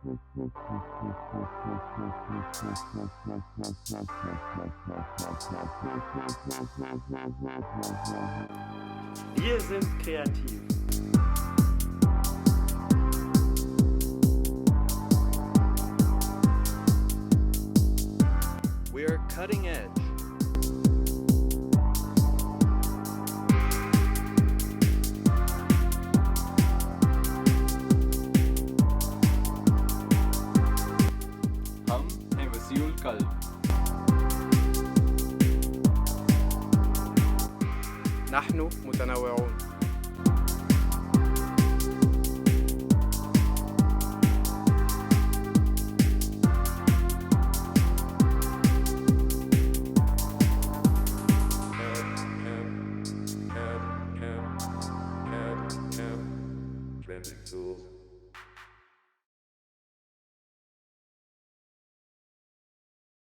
Wir sind kreativ. We're cutting edge. हम हैं वसीउल कल्ब। نحن متنوعون. Trending tools.